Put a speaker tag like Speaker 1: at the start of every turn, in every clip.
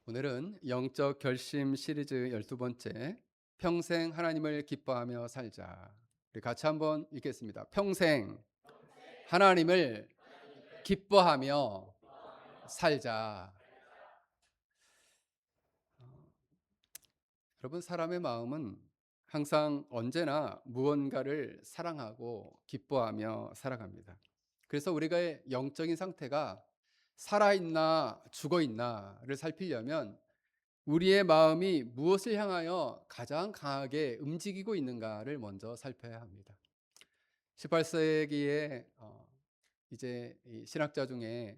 Speaker 1: 오늘은 영적 결심 시리즈 12번째 평생 하나님을 기뻐하며 살자. 우리 같이 한번 읽겠습니다. 평생 하나님을 기뻐하며 살자. 여러분, 사람의 마음은 항상 언제나 무언가를 사랑하고 기뻐하며 살아갑니다. 그래서 우리가 영적인 상태가 살아있나 죽어있나를 살피려면 우리의 마음이 무엇을 향하여 가장 강하게 움직이고 있는가를 먼저 살펴야 합니다. 18세기에 이제 이 신학자 중에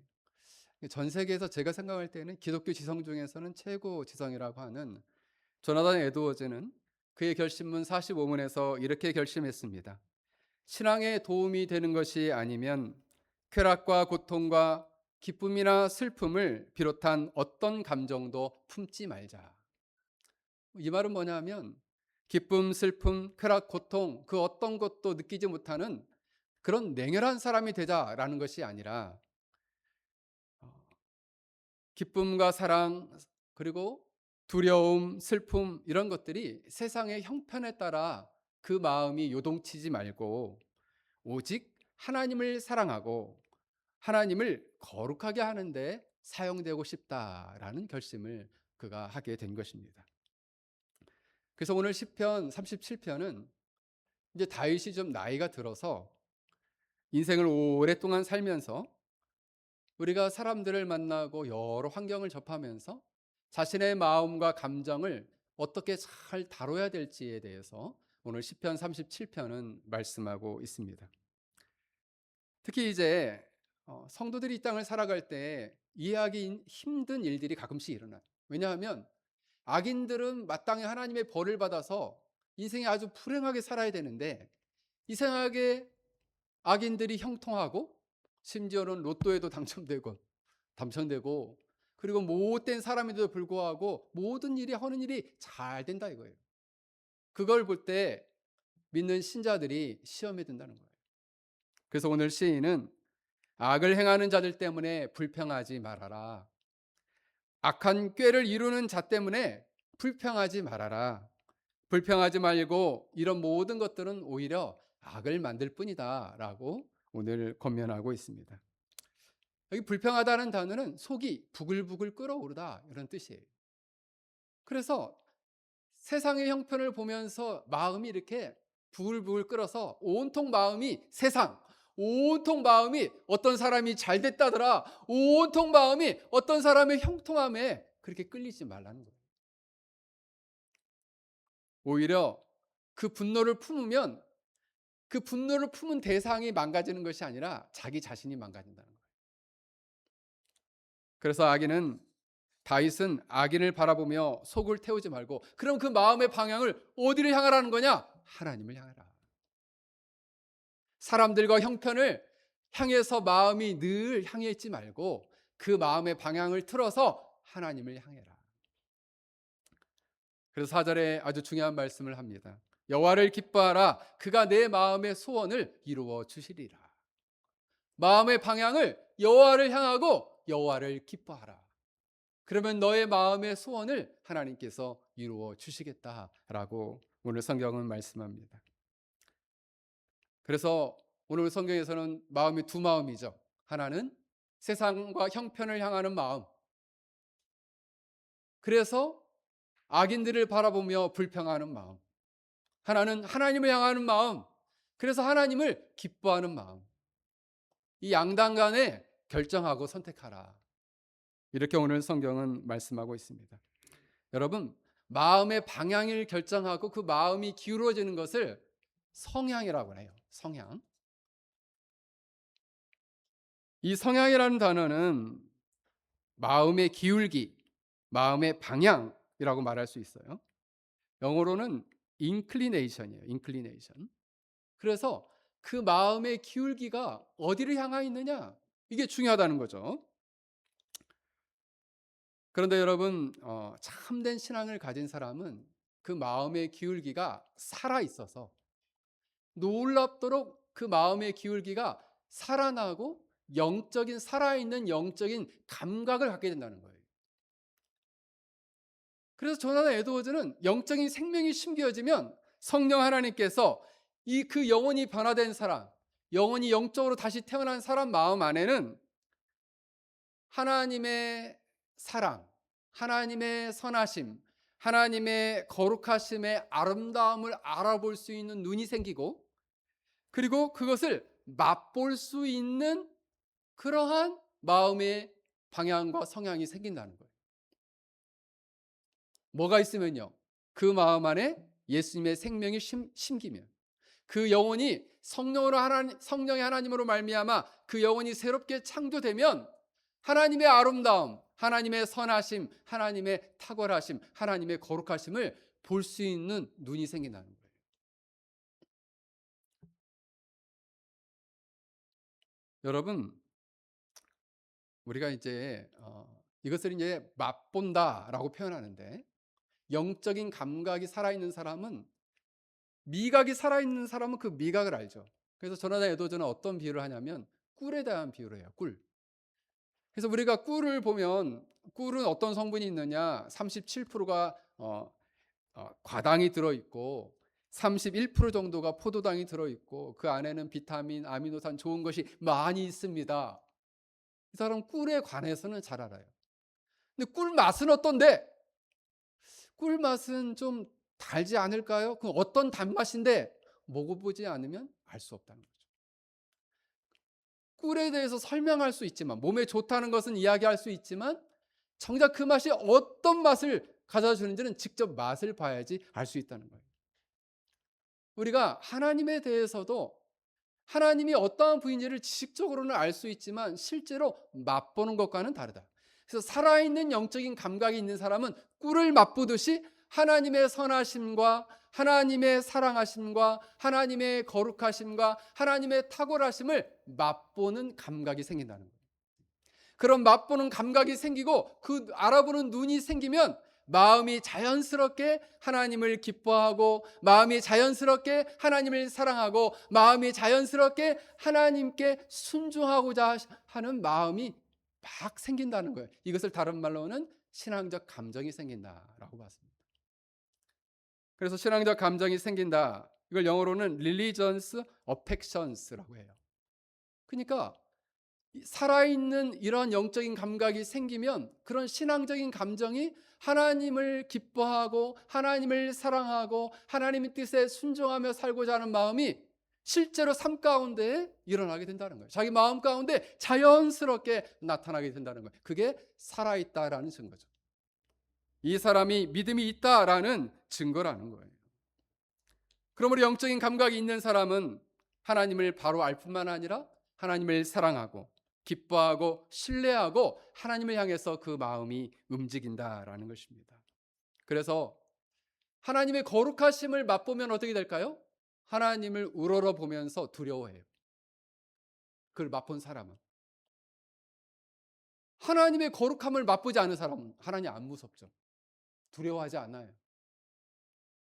Speaker 1: 전 세계에서 제가 생각할 때는 기독교 지성 중에서는 최고 지성이라고 하는 조나단 에드워즈는 그의 결심문 45문에서 이렇게 결심했습니다. 신앙에 도움이 되는 것이 아니면 쾌락과 고통과 기쁨이나 슬픔을 비롯한 어떤 감정도 품지 말자. 이 말은 뭐냐면 기쁨, 슬픔, 쾌락, 고통 그 어떤 것도 느끼지 못하는 그런 냉혈한 사람이 되자라는 것이 아니라 기쁨과 사랑 그리고 두려움, 슬픔 이런 것들이 세상의 형편에 따라 그 마음이 요동치지 말고 오직 하나님을 사랑하고 하나님을 거룩하게 하는데 사용되고 싶다라는 결심을 그가 하게 된 것입니다. 그래서 오늘 시편 37편은 이제 다윗이 좀 나이가 들어서 인생을 오랫동안 살면서 우리가 사람들을 만나고 여러 환경을 접하면서 자신의 마음과 감정을 어떻게 잘 다뤄야 될지에 대해서 오늘 시편 37편은 말씀하고 있습니다. 특히 이제 성도들이 이 땅을 살아갈 때 이해하기 힘든 일들이 가끔씩 일어나요. 왜냐하면 악인들은 마땅히 하나님의 벌을 받아서 인생이 아주 불행하게 살아야 되는데 이상하게 악인들이 형통하고 심지어는 로또에도 당첨되고 그리고 못된 사람인데도 불구하고 모든 일이 하는 일이 잘 된다 이거예요. 그걸 볼 때 믿는 신자들이 시험에 든다는 거예요. 그래서 오늘 시인은 악을 행하는 자들 때문에 불평하지 말아라. 악한 꾀를 이루는 자 때문에 불평하지 말아라. 불평하지 말고 이런 모든 것들은 오히려 악을 만들 뿐이다라고 오늘 권면하고 있습니다. 여기 불평하다는 단어는 속이 부글부글 끓어오르다 이런 뜻이에요. 그래서 세상의 형편을 보면서 마음이 이렇게 부글부글 끓어서 온통 마음이 세상, 온통 마음이 어떤 사람이 잘 됐다더라, 온통 마음이 어떤 사람의 형통함에 그렇게 끌리지 말라는 거예요. 오히려 그 분노를 품으면 그 분노를 품은 대상이 망가지는 것이 아니라 자기 자신이 망가진다는 거예요. 그래서 다윗은 악인을 바라보며 속을 태우지 말고 그럼 그 마음의 방향을 어디를 향하라는 거냐? 하나님을 향하라. 사람들과 형편을 향해서 마음이 늘 향해 있지 말고 그 마음의 방향을 틀어서 하나님을 향해라. 그래서 4절에 아주 중요한 말씀을 합니다. 여호와를 기뻐하라. 그가 내 마음의 소원을 이루어 주시리라. 마음의 방향을 여호와를 향하고 여호와를 기뻐하라. 그러면 너의 마음의 소원을 하나님께서 이루어 주시겠다라고 오늘 성경은 말씀합니다. 그래서 오늘 성경에서는 마음이 두 마음이죠. 하나는 세상과 형편을 향하는 마음. 그래서 악인들을 바라보며 불평하는 마음. 하나는 하나님을 향하는 마음. 그래서 하나님을 기뻐하는 마음. 이 양당 간에 결정하고 선택하라. 이렇게 오늘 성경은 말씀하고 있습니다. 여러분, 마음의 방향을 결정하고 그 마음이 기울어지는 것을 성향이라고 해요. 성향. 이 성향이라는 단어는 마음의 기울기, 마음의 방향이라고 말할 수 있어요. 영어로는 inclination이에요. inclination. 그래서 그 마음의 기울기가 어디를 향하여 있느냐? 이게 중요하다는 거죠. 그런데 여러분, 참된 신앙을 가진 사람은 그 마음의 기울기가 살아 있어서 놀랍도록 그 마음의 기울기가 살아나고 영적인 살아있는 영적인 감각을 갖게 된다는 거예요. 그래서 조나단 에드워즈는 영적인 생명이 심겨지면 성령 하나님께서 이 그 영혼이 변화된 사람, 영혼이 영적으로 다시 태어난 사람 마음 안에는 하나님의 사랑, 하나님의 선하심, 하나님의 거룩하심의 아름다움을 알아볼 수 있는 눈이 생기고, 그리고 그것을 맛볼 수 있는 그러한 마음의 방향과 성향이 생긴다는 거예요. 뭐가 있으면요? 그 마음 안에 예수님의 생명이 심기면, 그 영혼이 성령의 하나님으로 말미암아 그 영혼이 새롭게 창조되면 하나님의 아름다움, 하나님의 선하심, 하나님의 탁월하심, 하나님의 거룩하심을 볼 수 있는 눈이 생긴다는 거예요. 여러분, 우리가 이제 이것을 이제 맛본다라고 표현하는데, 영적인 감각이 살아있는 사람은, 미각이 살아있는 사람은 그 미각을 알죠. 그래서 조나단 에드워즈는 어떤 비유를 하냐면 꿀에 대한 비유를 해요. 꿀. 그래서 우리가 꿀을 보면, 꿀은 어떤 성분이 있느냐? 37%가 과당이 들어있고 31% 정도가 포도당이 들어있고, 그 안에는 비타민, 아미노산 좋은 것이 많이 있습니다. 이 사람 꿀에 관해서는 잘 알아요. 근데 꿀 맛은 어떤데? 꿀 맛은 좀 달지 않을까요? 그 어떤 단맛인데? 먹어보지 않으면 알 수 없다는 거죠. 꿀에 대해서 설명할 수 있지만, 몸에 좋다는 것은 이야기할 수 있지만, 정작 그 맛이 어떤 맛을 가져다 주는지는 직접 맛을 봐야지 알 수 있다는 거예요. 우리가 하나님에 대해서도 하나님이 어떠한 분인지를 지식적으로는 알 수 있지만 실제로 맛보는 것과는 다르다. 그래서 살아있는 영적인 감각이 있는 사람은 꿀을 맛보듯이 하나님의 선하심과 하나님의 사랑하심과 하나님의 거룩하심과 하나님의 탁월하심을 맛보는 감각이 생긴다는 거예요. 그런 맛보는 감각이 생기고 그 알아보는 눈이 생기면 마음이 자연스럽게 하나님을 기뻐하고, 마음이 자연스럽게 하나님을 사랑하고, 마음이 자연스럽게 하나님께 순종하고자 하는 마음이 막 생긴다는 거예요. 이것을 다른 말로는 신앙적 감정이 생긴다라고 봤습니다. 그래서 신앙적 감정이 생긴다, 이걸 영어로는 religious affections라고 해요. 그러니까 살아있는 이런 영적인 감각이 생기면 그런 신앙적인 감정이 하나님을 기뻐하고 하나님을 사랑하고 하나님의 뜻에 순종하며 살고자 하는 마음이 실제로 삶 가운데 일어나게 된다는 거예요. 자기 마음 가운데 자연스럽게 나타나게 된다는 거예요. 그게 살아있다라는 증거죠. 이 사람이 믿음이 있다라는 증거라는 거예요. 그러므로 영적인 감각이 있는 사람은 하나님을 바로 알 뿐만 아니라 하나님을 사랑하고 기뻐하고 신뢰하고 하나님을 향해서 그 마음이 움직인다라는 것입니다. 그래서 하나님의 거룩하심을 맛보면 어떻게 될까요? 하나님을 우러러 보면서 두려워해요. 그걸 맛본 사람은. 하나님의 거룩함을 맛보지 않은 사람은 하나님 안 무섭죠. 두려워하지 않아요.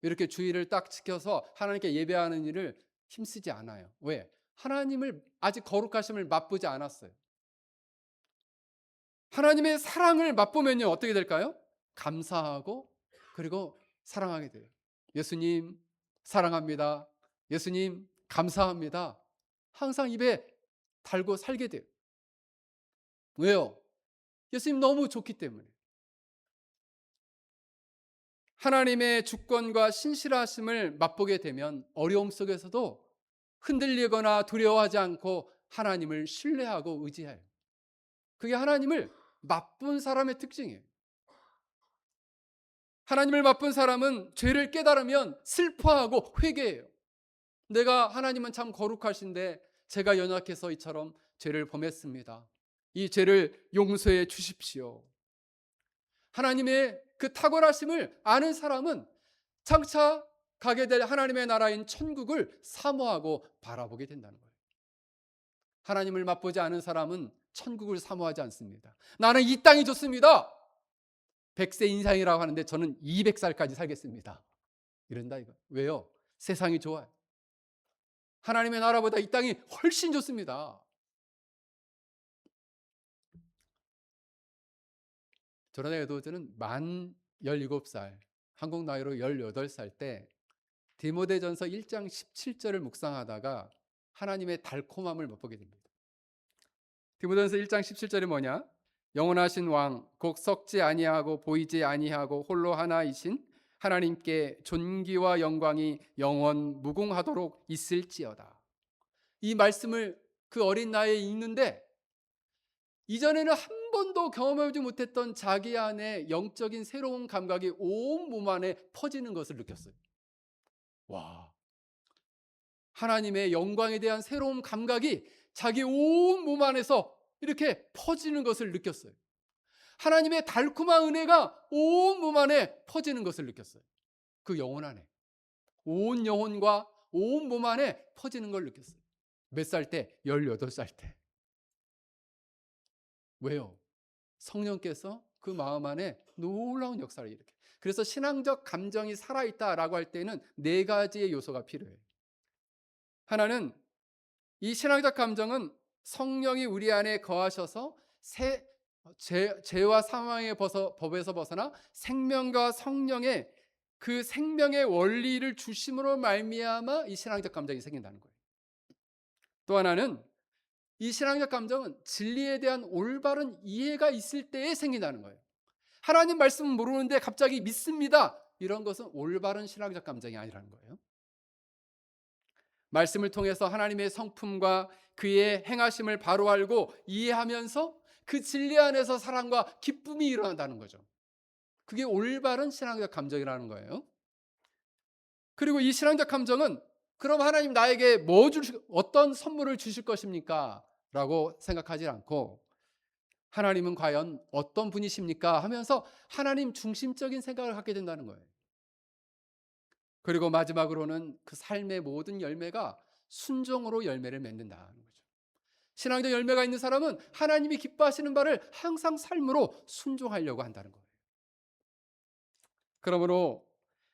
Speaker 1: 이렇게 주의를 딱 지켜서 하나님께 예배하는 일을 힘쓰지 않아요. 왜? 하나님을 아직 거룩하심을 맛보지 않았어요. 하나님의 사랑을 맛보면요 어떻게 될까요? 감사하고 그리고 사랑하게 돼요. 예수님 사랑합니다. 예수님 감사합니다. 항상 입에 달고 살게 돼요. 왜요? 예수님 너무 좋기 때문에. 하나님의 주권과 신실하심을 맛보게 되면 어려움 속에서도 흔들리거나 두려워하지 않고 하나님을 신뢰하고 의지해요. 그게 하나님을 맛본 사람의 특징이에요. 하나님을 맛본 사람은 죄를 깨달으면 슬퍼하고 회개해요. 내가, 하나님은 참 거룩하신데 제가 연약해서 이처럼 죄를 범했습니다. 이 죄를 용서해 주십시오. 하나님의 그 탁월하심을 아는 사람은 장차 가게 될 하나님의 나라인 천국을 사모하고 바라보게 된다는 거예요. 하나님을 맛보지 않은 사람은 천국을 사모하지 않습니다. 나는 이 땅이 좋습니다. 100세 인상이라고 하는데 저는 200살까지 살겠습니다. 이런다 이거. 왜요? 세상이 좋아요. 하나님의 나라보다 이 땅이 훨씬 좋습니다. 조나단 에드워즈는 17살, 한국 나이로 18살 때 디모데전서 1장 17절을 묵상하다가 하나님의 달콤함을 맛보게 됩니다. 디모데전서 1장 17절이 뭐냐? 영원하신 왕, 곧 썩지 아니하고 보이지 아니하고 홀로 하나이신 하나님께 존귀와 영광이 영원 무궁하도록 있을지어다. 이 말씀을 그 어린 나이에 읽는데 이전에는 한 번도 경험하지 못했던 자기 안에 영적인 새로운 감각이 온 몸 안에 퍼지는 것을 느꼈어요. 와, 하나님의 영광에 대한 새로운 감각이 자기 온 몸 안에서 이렇게 퍼지는 것을 느꼈어요. 하나님의 달콤한 은혜가 온 몸 안에 퍼지는 것을 느꼈어요. 그 영혼 안에, 온 영혼과 온 몸 안에 퍼지는 걸 느꼈어요. 몇 살 때? 18살 때. 왜요? 성령께서 그 마음 안에 놀라운 역사를 일으켜요. 그래서 신앙적 감정이 살아있다라고 할 때는 네 가지의 요소가 필요해요. 하나는, 이 신앙적 감정은 성령이 우리 안에 거하셔서 죄와 사망의 법에서 벗어나 생명과 성령의 그 생명의 원리를 주심으로 말미암아 이 신앙적 감정이 생긴다는 거예요. 또 하나는, 이 신앙적 감정은 진리에 대한 올바른 이해가 있을 때에 생긴다는 거예요. 하나님 말씀은 모르는데 갑자기 믿습니다. 이런 것은 올바른 신앙적 감정이 아니라는 거예요. 말씀을 통해서 하나님의 성품과 그의 행하심을 바로 알고 이해하면서 그 진리 안에서 사랑과 기쁨이 일어난다는 거죠. 그게 올바른 신앙적 감정이라는 거예요. 그리고 이 신앙적 감정은, 그럼 하나님 나에게 어떤 선물을 주실 것입니까? 라고 생각하지 않고, 하나님은 과연 어떤 분이십니까? 하면서 하나님 중심적인 생각을 갖게 된다는 거예요. 그리고 마지막으로는 그 삶의 모든 열매가 순종으로 열매를 맺는다는 거죠. 신앙적 열매가 있는 사람은 하나님이 기뻐하시는 바를 항상 삶으로 순종하려고 한다는 거예요. 그러므로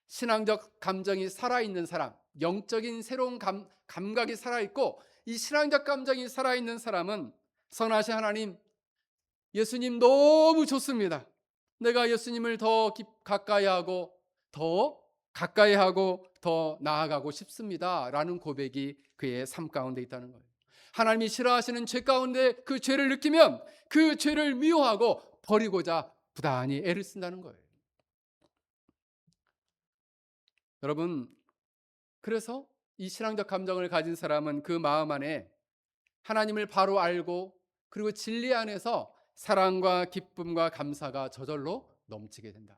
Speaker 1: 신앙적 감정이 살아있는 사람, 영적인 새로운 감각이 살아있고, 이 신앙적 감정이 살아있는 사람은 선하신 하나님, 예수님 너무 좋습니다. 내가 예수님을 더 가까이 하고 더 나아가고 싶습니다. 라는 고백이 그의 삶 가운데 있다는 거예요. 하나님이 싫어하시는 죄 가운데 그 죄를 느끼면 그 죄를 미워하고 버리고자 부단히 애를 쓴다는 거예요. 여러분, 그래서 이 신앙적 감정을 가진 사람은 그 마음 안에 하나님을 바로 알고, 그리고 진리 안에서 사랑과 기쁨과 감사가 저절로 넘치게 된다.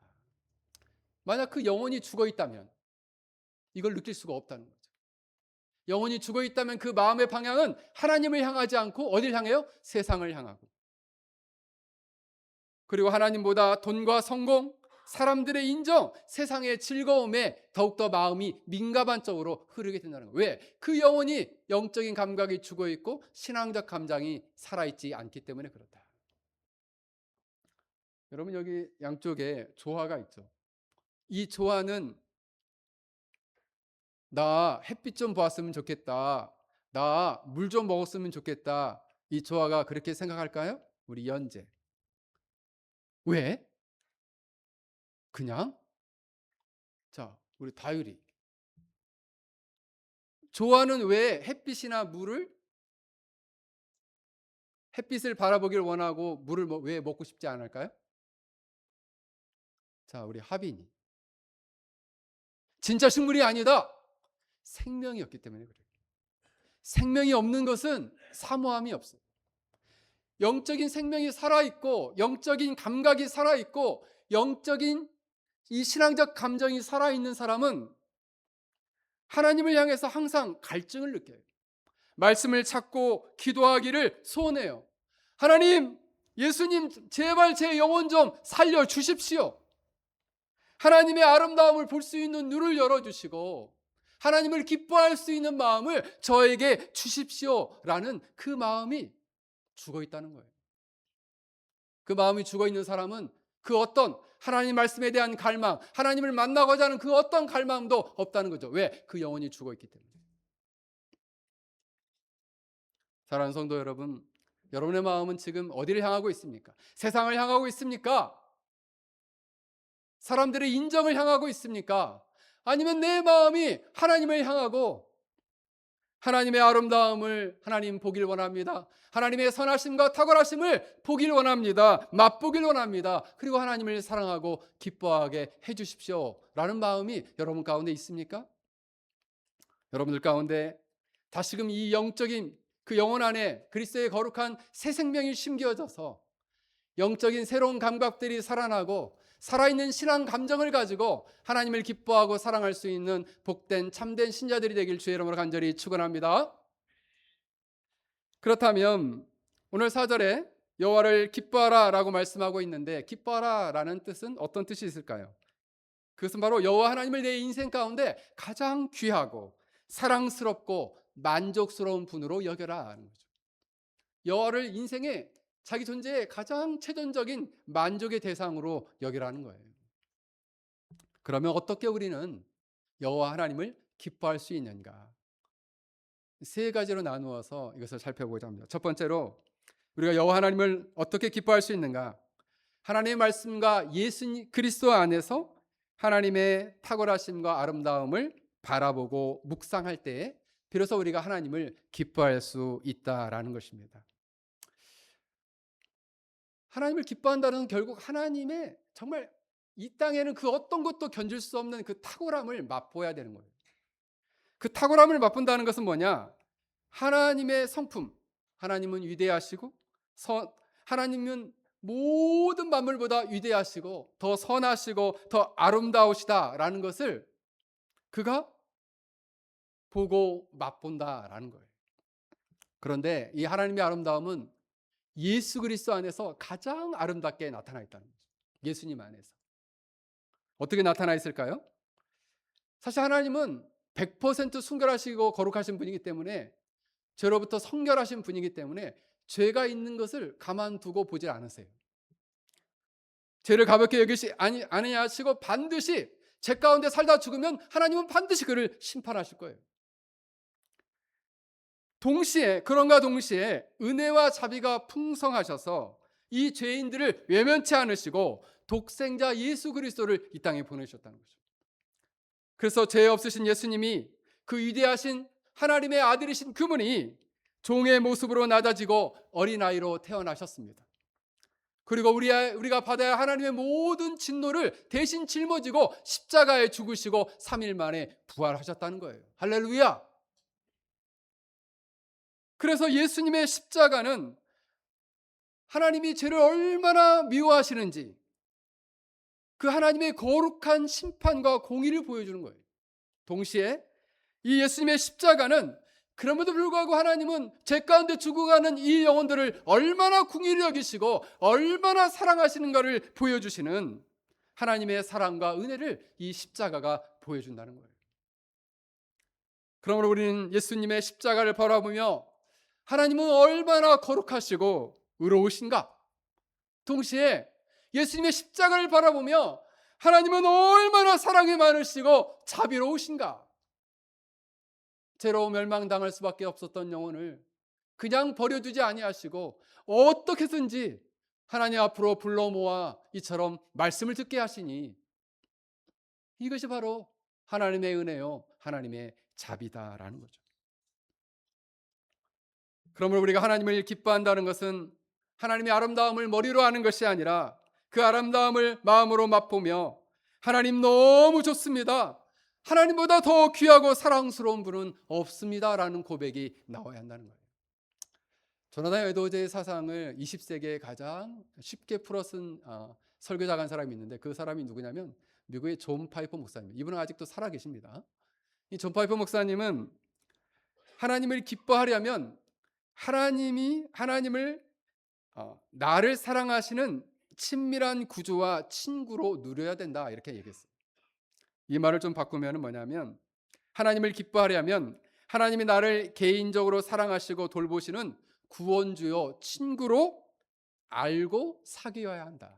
Speaker 1: 만약 그 영혼이 죽어 있다면 이걸 느낄 수가 없다는 거죠. 영혼이 죽어 있다면 그 마음의 방향은 하나님을 향하지 않고 어딜 향해요? 세상을 향하고. 그리고 하나님보다 돈과 성공, 사람들의 인정, 세상의 즐거움에 더욱더 마음이 민감한 쪽으로 흐르게 된다는 거예요. 왜? 그 영혼이 영적인 감각이 죽어 있고 신앙적 감정이 살아있지 않기 때문에 그렇다. 여러분, 여기 양쪽에 조화가 있죠. 이 조화는, 나 햇빛 좀 보았으면 좋겠다, 나 물 좀 먹었으면 좋겠다, 이 조화가 그렇게 생각할까요? 우리 연재. 왜? 그냥? 자, 우리 다율이. 조화는 왜 햇빛을 바라보길 원하고 물을 왜 먹고 싶지 않을까요? 자, 우리 하빈이. 진짜 식물이 아니다. 생명이 없기 때문에 그래요. 생명이 없는 것은 사모함이 없어요. 영적인 생명이 살아있고, 영적인 감각이 살아있고, 영적인 이 신앙적 감정이 살아있는 사람은 하나님을 향해서 항상 갈증을 느껴요. 말씀을 찾고 기도하기를 소원해요. 하나님, 예수님, 제발 제 영혼 좀 살려주십시오. 하나님의 아름다움을 볼 수 있는 눈을 열어주시고 하나님을 기뻐할 수 있는 마음을 저에게 주십시오. 라는 그 마음이 죽어 있다는 거예요. 그 마음이 죽어 있는 사람은 그 어떤 하나님 말씀에 대한 갈망, 하나님을 만나고자 하는 그 어떤 갈망도 없다는 거죠. 왜? 그 영혼이 죽어 있기 때문에. 사랑하는 성도 여러분, 여러분의 마음은 지금 어디를 향하고 있습니까? 세상을 향하고 있습니까? 사람들의 인정을 향하고 있습니까? 아니면 내 마음이 하나님을 향하고 하나님의 아름다움을 하나님 보길 원합니다. 하나님의 선하심과 탁월하심을 보길 원합니다. 맛보길 원합니다. 그리고 하나님을 사랑하고 기뻐하게 해주십시오 라는 마음이 여러분 가운데 있습니까? 여러분들 가운데 다시금 이 영적인 그 영혼 안에 그리스도의 거룩한 새 생명이 심겨져서 영적인 새로운 감각들이 살아나고 살아있는 신앙 감정을 가지고 하나님을 기뻐하고 사랑할 수 있는 복된 참된 신자들이 되길 주의 이름으로 간절히 축원합니다. 그렇다면 오늘 4절에 여호와를 기뻐하라 라고 말씀하고 있는데, 기뻐하라 라는 뜻은 어떤 뜻이 있을까요? 그것은 바로 여호와 하나님을 내 인생 가운데 가장 귀하고 사랑스럽고 만족스러운 분으로 여겨라 하는 거죠. 여호와를 인생의 자기 존재의 가장 최전적인 만족의 대상으로 여기라는 거예요. 그러면 어떻게 우리는 여호와 하나님을 기뻐할 수 있는가? 세 가지로 나누어서 이것을 살펴보고자 합니다. 첫 번째로 우리가 여호와 하나님을 어떻게 기뻐할 수 있는가? 하나님의 말씀과 예수 그리스도 안에서 하나님의 탁월하심과 아름다움을 바라보고 묵상할 때에 비로소 우리가 하나님을 기뻐할 수 있다라는 것입니다. 하나님을 기뻐한다는 결국 하나님의 정말 이 땅에는 그 어떤 것도 견딜 수 없는 그 탁월함을 맛보아야 되는 거예요. 그 탁월함을 맛본다는 것은 뭐냐? 하나님의 성품, 하나님은 위대하시고 하나님은 모든 만물보다 위대하시고 더 선하시고 더 아름다우시다라는 것을 그가 보고 맛본다라는 거예요. 그런데 이 하나님의 아름다움은 예수 그리스도 안에서 가장 아름답게 나타나 있다는 거죠. 예수님 안에서. 어떻게 나타나 있을까요? 사실 하나님은 100% 순결하시고 거룩하신 분이기 때문에, 죄로부터 성결하신 분이기 때문에 죄가 있는 것을 가만두고 보질 않으세요. 죄를 가볍게 여기시 아니하시고 반드시 죄 가운데 살다 죽으면 하나님은 반드시 그를 심판하실 거예요. 동시에 그런가 동시에 은혜와 자비가 풍성하셔서 이 죄인들을 외면치 않으시고 독생자 예수 그리스도를 이 땅에 보내셨다는 거죠. 그래서 죄 없으신 예수님이 그 위대하신 하나님의 아들이신 그분이 종의 모습으로 낮아지고 어린아이로 태어나셨습니다. 그리고 우리가 받아야 하나님의 모든 진노를 대신 짊어지고 십자가에 죽으시고 3일 만에 부활하셨다는 거예요. 할렐루야. 그래서 예수님의 십자가는 하나님이 죄를 얼마나 미워하시는지 그 하나님의 거룩한 심판과 공의를 보여주는 거예요. 동시에 이 예수님의 십자가는 그럼에도 불구하고 하나님은 죄 가운데 죽어가는 이 영혼들을 얼마나 긍휼히 여기시고 얼마나 사랑하시는가를 보여주시는 하나님의 사랑과 은혜를 이 십자가가 보여준다는 거예요. 그러므로 우리는 예수님의 십자가를 바라보며 하나님은 얼마나 거룩하시고 의로우신가, 동시에 예수님의 십자가를 바라보며 하나님은 얼마나 사랑이 많으시고 자비로우신가, 죄로 멸망당할 수밖에 없었던 영혼을 그냥 버려두지 아니하시고 어떻게든지 하나님 앞으로 불러 모아 이처럼 말씀을 듣게 하시니 이것이 바로 하나님의 은혜요 하나님의 자비다라는 거죠. 그러므로 우리가 하나님을 기뻐한다는 것은 하나님의 아름다움을 머리로 하는 것이 아니라 그 아름다움을 마음으로 맛보며 하나님 너무 좋습니다, 하나님보다 더 귀하고 사랑스러운 분은 없습니다라는 고백이 나와야 한다는 거예요. 조나단 에드워즈의 사상을 20세기에 가장 쉽게 풀어 쓴 설교자가 한 사람이 있는데, 그 사람이 누구냐면 미국의 존 파이퍼 목사님. 이분은 아직도 살아 계십니다. 이 존 파이퍼 목사님은 하나님을 기뻐하려면 하나님을 나를 사랑하시는 친밀한 구조와 친구로 누려야 된다, 이렇게 얘기했어요. 이 말을 좀 바꾸면 뭐냐면, 하나님을 기뻐하려면 하나님이 나를 개인적으로 사랑하시고 돌보시는 구원주요 친구로 알고 사귀어야 한다.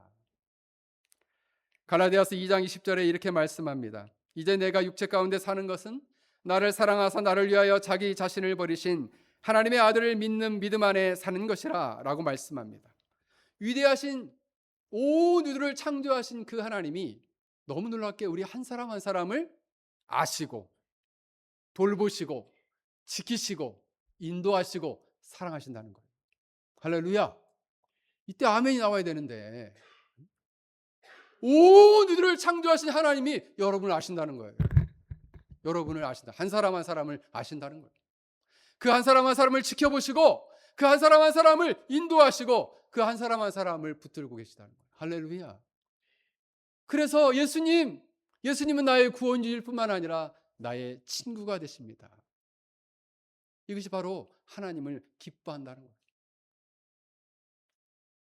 Speaker 1: 갈라디아서 2장 20절에 이렇게 말씀합니다. 이제 내가 육체 가운데 사는 것은 나를 사랑하사 나를 위하여 자기 자신을 버리신 하나님의 아들을 믿는 믿음 안에 사는 것이라 라고 말씀합니다. 위대하신 온 우주를 창조하신 그 하나님이 너무 놀랍게 우리 한 사람 한 사람을 아시고 돌보시고 지키시고 인도하시고 사랑하신다는 거예요. 할렐루야. 이때 아멘이 나와야 되는데 온 우주를 창조하신 하나님이 여러분을 아신다는 거예요. 여러분을 아신다. 한 사람 한 사람을 아신다는 거예요. 그 한 사람 한 사람을 지켜보시고 그 한 사람 한 사람을 인도하시고 그 한 사람 한 사람을 붙들고 계시다는 거예요. 할렐루야. 그래서 예수님은 나의 구원주일 뿐만 아니라 나의 친구가 되십니다. 이것이 바로 하나님을 기뻐한다는 거예요.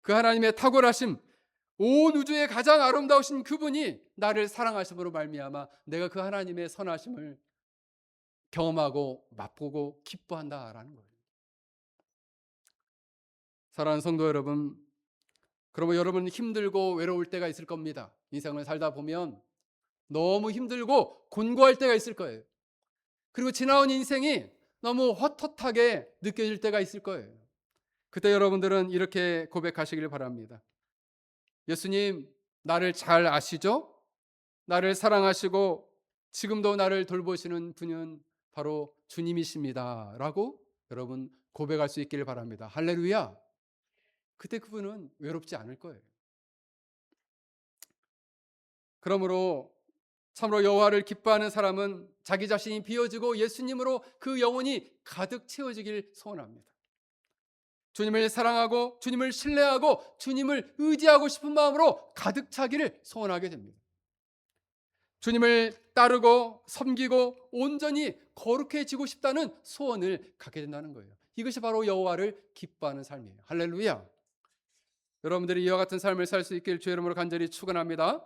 Speaker 1: 그 하나님의 탁월하심, 온 우주의 가장 아름다우신 그분이 나를 사랑하심으로 말미암아 내가 그 하나님의 선하심을 경험하고 맛보고 기뻐한다라는 거예요. 사랑하는 성도 여러분, 그러면 여러분 힘들고 외로울 때가 있을 겁니다. 인생을 살다 보면 너무 힘들고 곤고할 때가 있을 거예요. 그리고 지나온 인생이 너무 헛헛하게 느껴질 때가 있을 거예요. 그때 여러분들은 이렇게 고백하시길 바랍니다. 예수님, 나를 잘 아시죠? 나를 사랑하시고 지금도 나를 돌보시는 분은 바로 주님이십니다. 라고 여러분 고백할 수 있기를 바랍니다. 할렐루야. 그때 그분은 외롭지 않을 거예요. 그러므로 참으로 여호와를 기뻐하는 사람은 자기 자신이 비워지고 예수님으로 그 영혼이 가득 채워지길 소원합니다. 주님을 사랑하고 주님을 신뢰하고 주님을 의지하고 싶은 마음으로 가득 차기를 소원하게 됩니다. 주님을 따르고 섬기고 온전히 거룩해지고 싶다는 소원을 갖게 된다는 거예요. 이것이 바로 여호와를 기뻐하는 삶이에요. 할렐루야. 여러분들이 이와 같은 삶을 살 수 있길 주의 이름으로 간절히 축원합니다.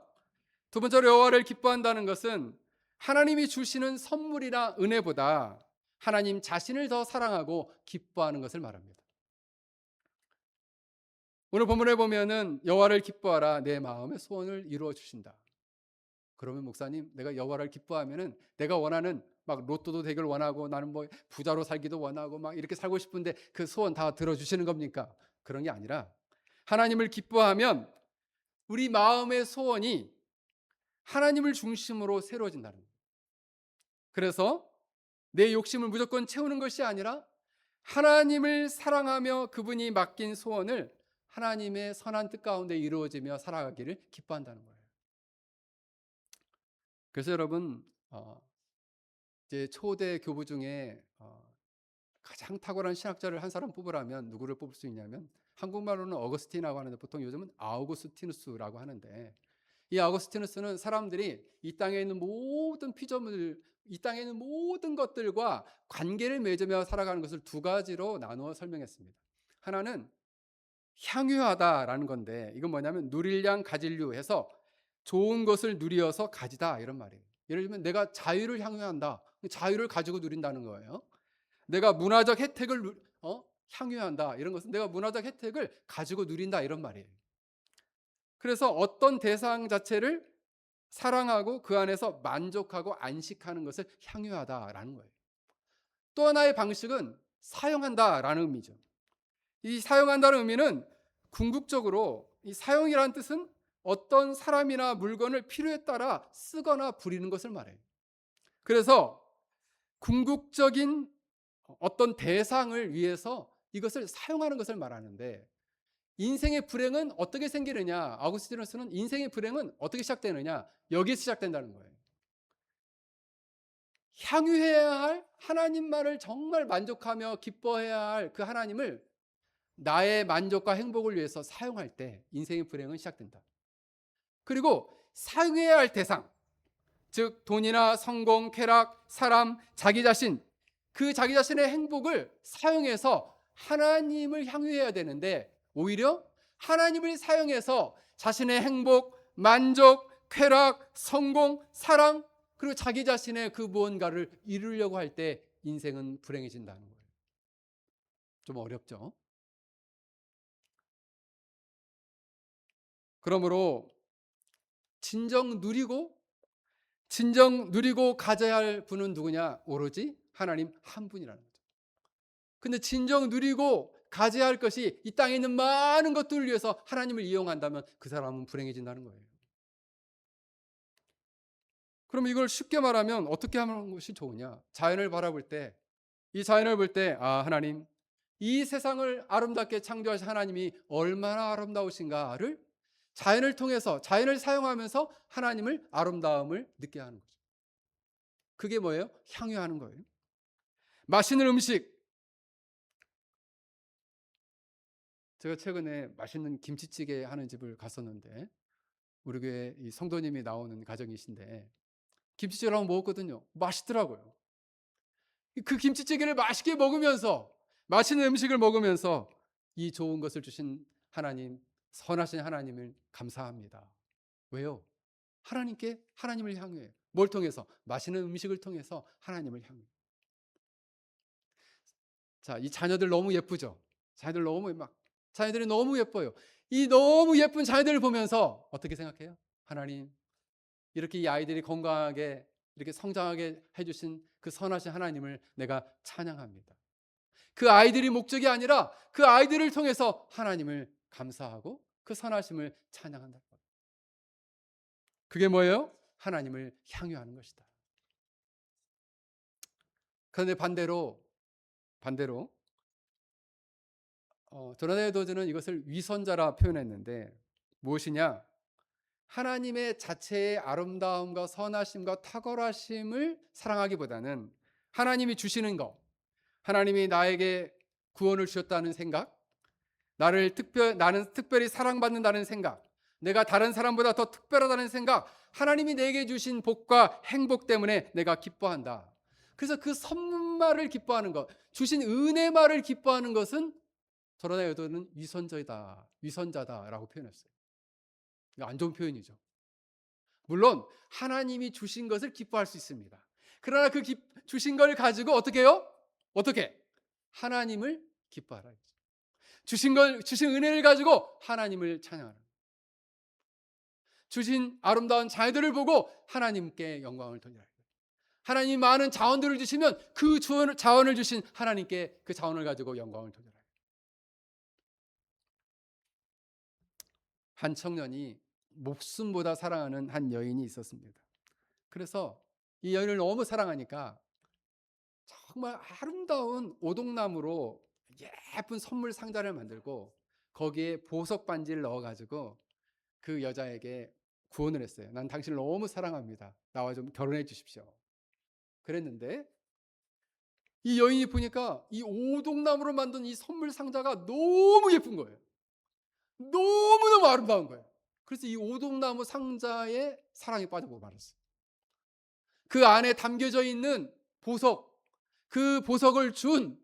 Speaker 1: 두 번째로 여호와를 기뻐한다는 것은 하나님이 주시는 선물이나 은혜보다 하나님 자신을 더 사랑하고 기뻐하는 것을 말합니다. 오늘 본문에 보면은 여호와를 기뻐하라 내 마음의 소원을 이루어 주신다. 그러면 목사님, 내가 여호와를 기뻐하면은 내가 원하는 막 로또도 되길 원하고 나는 뭐 부자로 살기도 원하고 막 이렇게 살고 싶은데 그 소원 다 들어주시는 겁니까? 그런 게 아니라 하나님을 기뻐하면 우리 마음의 소원이 하나님을 중심으로 새로워진다는 거예요. 그래서 내 욕심을 무조건 채우는 것이 아니라 하나님을 사랑하며 그분이 맡긴 소원을 하나님의 선한 뜻 가운데 이루어지며 살아가기를 기뻐한다는 거예요. 그래서 여러분 이제 초대 교부 중에 가장 탁월한 신학자를 한 사람 뽑으라면 누구를 뽑을 수 있냐면 한국말로는 어거스틴이라고 하는데 보통 요즘은 아우구스티누스라고 하는데 이 아우구스티누스는 사람들이 이 땅에 있는 모든 피조물, 이 땅에 있는 모든 것들과 관계를 맺으며 살아가는 것을 두 가지로 나누어 설명했습니다. 하나는 향유하다라는 건데 이건 뭐냐면 누릴양 가질류 해서 좋은 것을 누리어서 가지다 이런 말이에요. 예를 들면 내가 자유를 향유한다. 자유를 가지고 누린다는 거예요. 내가 문화적 혜택을 향유한다. 이런 것은 내가 문화적 혜택을 가지고 누린다 이런 말이에요. 그래서 어떤 대상 자체를 사랑하고 그 안에서 만족하고 안식하는 것을 향유하다라는 거예요. 또 하나의 방식은 사용한다라는 의미죠. 이 사용한다는 의미는 궁극적으로 이 사용이라는 뜻은 어떤 사람이나 물건을 필요에 따라 쓰거나 부리는 것을 말해요. 그래서 궁극적인 어떤 대상을 위해서 이것을 사용하는 것을 말하는데 인생의 불행은 어떻게 생기느냐? 아우구스티누스는 인생의 불행은 어떻게 시작되느냐? 여기서 시작된다는 거예요. 향유해야 할 하나님만을 정말 만족하며 기뻐해야 할 그 하나님을 나의 만족과 행복을 위해서 사용할 때 인생의 불행은 시작된다. 그리고 사용해야 할 대상, 즉 돈이나 성공, 쾌락, 사람, 자기 자신, 그 자기 자신의 행복을 사용해서 하나님을 향유해야 되는데 오히려 하나님을 사용해서 자신의 행복, 만족, 쾌락, 성공, 사랑 그리고 자기 자신의 그 무언가를 이루려고 할 때 인생은 불행해진다는 거예요. 좀 어렵죠? 그러므로 진정 누리고 가져야 할 분은 누구냐? 오로지 하나님 한 분이라는 거죠. 근데 진정 누리고 가져야 할 것이 이 땅에 있는 많은 것들을 위해서 하나님을 이용한다면 그 사람은 불행해진다는 거예요. 그럼 이걸 쉽게 말하면 어떻게 하는 것이 좋으냐? 자연을 바라볼 때, 이 자연을 볼 때, 아, 하나님, 이 세상을 아름답게 창조하신 하나님이 얼마나 아름다우신가를 자연을 통해서, 자연을 사용하면서 하나님을 아름다움을 느끼게 하는 거죠. 그게 뭐예요? 향유하는 거예요. 맛있는 음식. 제가 최근에 맛있는 김치찌개 하는 집을 갔었는데, 우리 교회 이 성도님이 나오는 가정이신데, 김치찌개를 한번 먹었거든요. 맛있더라고요. 그 김치찌개를 맛있게 먹으면서, 맛있는 음식을 먹으면서 이 좋은 것을 주신 하나님, 선하신 하나님을 감사합니다. 왜요? 하나님께 하나님을 향해. 뭘 통해서? 맛있는 음식을 통해서 하나님을 향해. 자, 이 자녀들 너무 예쁘죠? 자녀들 너무 자녀들이 너무 예뻐요. 이 너무 예쁜 자녀들을 보면서 어떻게 생각해요? 하나님, 이렇게 이 아이들이 건강하게 이렇게 성장하게 해주신 그 선하신 하나님을 내가 찬양합니다. 그 아이들이 목적이 아니라 그 아이들을 통해서 하나님을 감사하고 그 선하심을 찬양한다. 그게 뭐예요? 하나님을 향유하는 것이다. 그런데 반대로 조나단 에드워즈는 이것을 위선자라 표현했는데 무엇이냐? 하나님의 자체의 아름다움과 선하심과 탁월하심을 사랑하기보다는 하나님이 주시는 것, 하나님이 나에게 구원을 주셨다는 생각, 나는 특별히 사랑받는다는 생각, 내가 다른 사람보다 더 특별하다는 생각, 하나님이 내게 주신 복과 행복 때문에 내가 기뻐한다. 그래서 그 선물말을 기뻐하는 것, 주신 은혜말을 기뻐하는 것은 저러다 여도는 위선자다라고 표현했어요. 안 좋은 표현이죠. 물론 하나님이 주신 것을 기뻐할 수 있습니다. 그러나 그 주신 걸 가지고 어떻게 해요? 어떻게? 하나님을 기뻐하라. 주신 은혜를 가지고 하나님을 찬양하라. 주신 아름다운 자녀들을 보고 하나님께 영광을 돌리라. 하나님이 많은 자원들을 주시면 그 자원을 주신 하나님께 그 자원을 가지고 영광을 돌리라. 한 청년이 목숨보다 사랑하는 한 여인이 있었습니다. 그래서 이 여인을 너무 사랑하니까 정말 아름다운 오동나무로 예쁜 선물 상자를 만들고 거기에 보석 반지를 넣어가지고 그 여자에게 구원을 했어요. 난 당신을 너무 사랑합니다. 나와 좀 결혼해 주십시오. 그랬는데 이 여인이 보니까 이 오동나무로 만든 이 선물 상자가 너무 예쁜 거예요. 너무너무 아름다운 거예요. 그래서 이 오동나무 상자에 사랑에 빠져보고 말았어요. 그 안에 담겨져 있는 그 보석을 준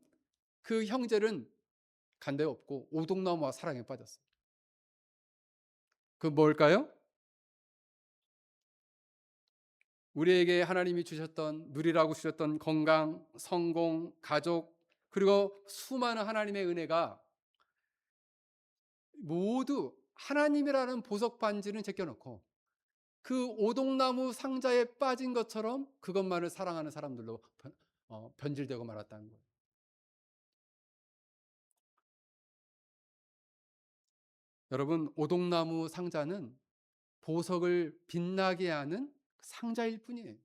Speaker 1: 그 형제는 간데 없고 오동나무와 사랑에 빠졌어요. 그 뭘까요? 우리에게 하나님이 주셨던 누리라고 주셨던 건강, 성공, 가족 그리고 수많은 하나님의 은혜가 모두 하나님이라는 보석 반지는 제껴놓고 그 오동나무 상자에 빠진 것처럼 그것만을 사랑하는 사람들로 변질되고 말았다는 거예요. 여러분, 오동나무 상자는 보석을 빛나게 하는 상자일 뿐이에요.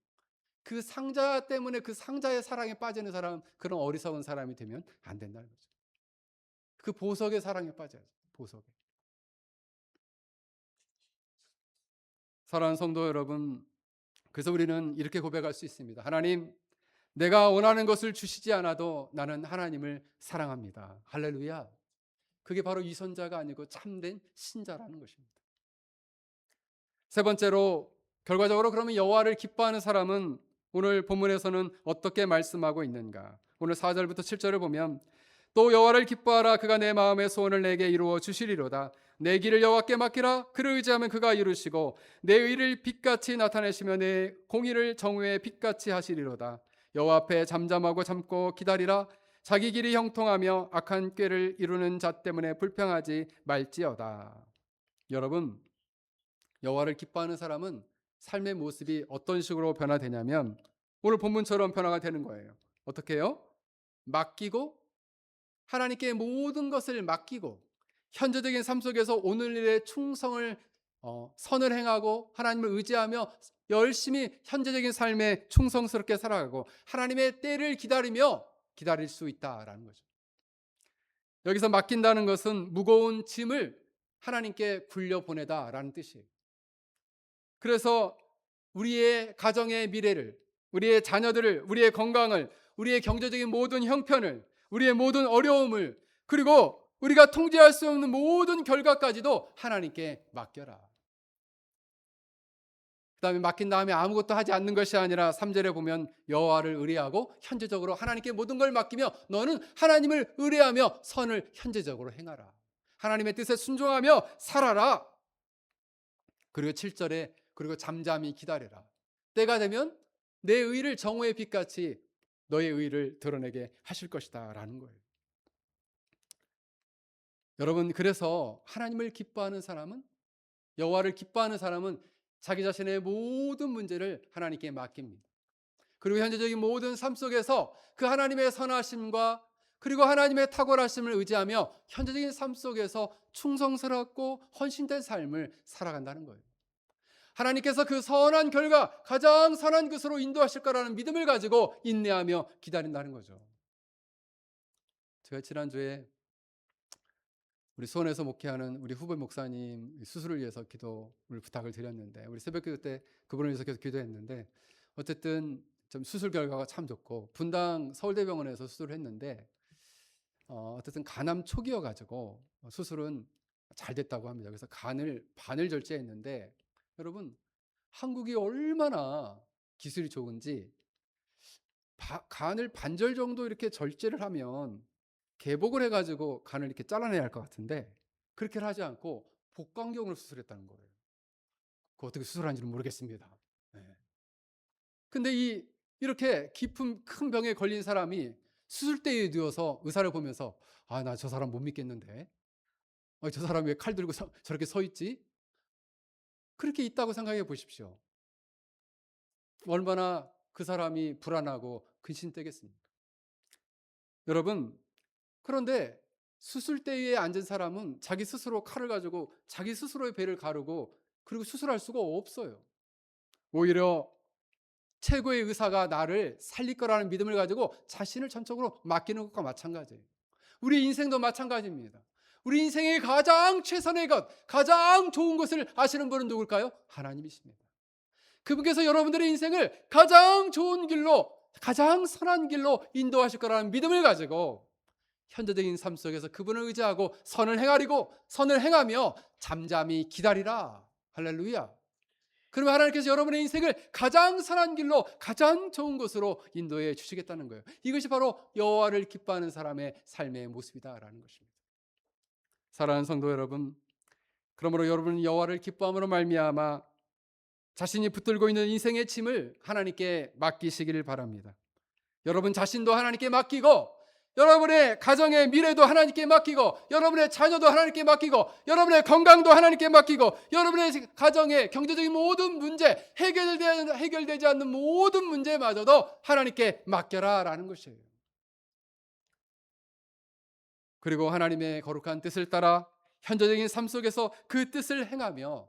Speaker 1: 그 상자 때문에 그 상자의 사랑에 빠지는 사람, 그런 어리석은 사람이 되면 안 된다는 거죠. 그 보석의 사랑에 빠져야죠. 보석에. 사랑하는 성도 여러분, 그래서 우리는 이렇게 고백할 수 있습니다. 하나님, 내가 원하는 것을 주시지 않아도 나는 하나님을 사랑합니다. 할렐루야. 그게 바로 위선자가 아니고 참된 신자라는 것입니다. 세 번째로, 결과적으로 그러면 여호와를 기뻐하는 사람은 오늘 본문에서는 어떻게 말씀하고 있는가? 오늘 4절부터 7절을 보면 또 여호와를 기뻐하라. 그가 내 마음의 소원을 내게 이루어 주시리로다. 내 길을 여호와께 맡기라. 그를 의지하면 그가 이루시고 내 의를 빛같이 나타내시며 내 공의를 정오의 빛같이 하시리로다. 여호와 앞에 잠잠하고 참고 기다리라. 자기 길이 형통하며 악한 꾀를 이루는 자 때문에 불평하지 말지어다. 여러분, 여호와를 기뻐하는 사람은 삶의 모습이 어떤 식으로 변화되냐면 오늘 본문처럼 변화가 되는 거예요. 어떻게 해요? 맡기고 하나님께 모든 것을 맡기고 현재적인 삶 속에서 오늘 일에 충성을 선을 행하고 하나님을 의지하며 열심히 현재적인 삶에 충성스럽게 살아가고 하나님의 때를 기다릴 수 있다라는 거죠. 여기서 맡긴다는 것은 무거운 짐을 하나님께 굴려보내다라는 뜻이에요. 그래서 우리의 가정의 미래를, 우리의 자녀들을, 우리의 건강을, 우리의 경제적인 모든 형편을, 우리의 모든 어려움을, 그리고 우리가 통제할 수 없는 모든 결과까지도 하나님께 맡겨라. 그 다음에 맡긴 다음에 아무것도 하지 않는 것이 아니라 3절에 보면 여호와를 의뢰하고 현재적으로 하나님께 모든 걸 맡기며 너는 하나님을 의뢰하며 선을 현재적으로 행하라. 하나님의 뜻에 순종하며 살아라. 그리고 7절에 그리고 잠잠히 기다려라. 때가 되면 내 의를 정오의 빛같이 너의 의를 드러내게 하실 것이다 라는 거예요. 여러분, 그래서 하나님을 기뻐하는 사람은, 여호와를 기뻐하는 사람은 자기 자신의 모든 문제를 하나님께 맡깁니다. 그리고 현재적인 모든 삶 속에서 그 하나님의 선하심과 그리고 하나님의 탁월하심을 의지하며 현재적인 삶 속에서 충성스럽고 헌신된 삶을 살아간다는 거예요. 하나님께서 그 선한 결과, 가장 선한 것으로 인도하실 거라는 믿음을 가지고 인내하며 기다린다는 거죠. 제가 지난주에 우리 수원에서 목회하는 우리 후배 목사님 수술을 위해서 기도를 부탁을 드렸는데, 우리 새벽기도 때 그분을 위해서 계속 기도했는데, 어쨌든 좀 수술 결과가 참 좋고 분당 서울대병원에서 수술을 했는데 어쨌든 간암 초기여가지고 수술은 잘 됐다고 합니다. 그래서 간을 반을 절제했는데, 여러분, 한국이 얼마나 기술이 좋은지 간을 반절 정도 이렇게 절제를 하면 개복을 해가지고 간을 이렇게 잘라내야 할 것 같은데 그렇게 하지 않고 복강경으로 수술했다는 거예요. 그 어떻게 수술한지는 모르겠습니다. 네. 근데 이렇게 깊은 큰 병에 걸린 사람이 수술대에 누워서 의사를 보면서 나 저 사람 못 믿겠는데, 저 사람 왜 칼 들고 저렇게 서 있지? 그렇게 있다고 생각해 보십시오. 얼마나 그 사람이 불안하고 근심되겠습니까? 여러분, 그런데 수술대에 앉은 사람은 자기 스스로 칼을 가지고 자기 스스로의 배를 가르고 그리고 수술할 수가 없어요. 오히려 최고의 의사가 나를 살릴 거라는 믿음을 가지고 자신을 전적으로 맡기는 것과 마찬가지예요. 우리 인생도 마찬가지입니다. 우리 인생의 가장 최선의 것, 가장 좋은 것을 아시는 분은 누굴까요? 하나님이십니다. 그분께서 여러분들의 인생을 가장 좋은 길로, 가장 선한 길로 인도하실 거라는 믿음을 가지고 현재적인 삶 속에서 그분을 의지하고 선을 행하며 잠잠히 기다리라. 할렐루야. 그러면 하나님께서 여러분의 인생을 가장 선한 길로, 가장 좋은 곳으로 인도해 주시겠다는 거예요. 이것이 바로 여호와를 기뻐하는 사람의 삶의 모습이다라는 것입니다. 사랑하는 성도 여러분, 그러므로 여러분은 여호와를 기뻐함으로 말미암아 자신이 붙들고 있는 인생의 짐을 하나님께 맡기시기를 바랍니다. 여러분 자신도 하나님께 맡기고, 여러분의 가정의 미래도 하나님께 맡기고, 여러분의 자녀도 하나님께 맡기고, 여러분의 건강도 하나님께 맡기고, 여러분의 가정의 경제적인 모든 문제, 해결되지 않는 모든 문제마저도 하나님께 맡겨라라는 것이에요. 그리고 하나님의 거룩한 뜻을 따라 현재적인 삶 속에서 그 뜻을 행하며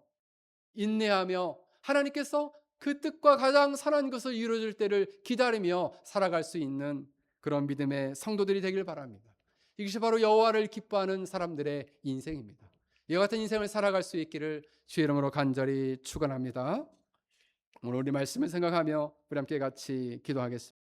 Speaker 1: 인내하며 하나님께서 그 뜻과 가장 선한 것을 이루어질 때를 기다리며 살아갈 수 있는 그런 믿음의 성도들이 되길 바랍니다. 이것이 바로 여호와를 기뻐하는 사람들의 인생입니다. 이와 같은 인생을 살아갈 수 있기를 주의 이름으로 간절히 축원합니다. 오늘 우리 말씀을 생각하며 우리 함께 같이 기도하겠습니다.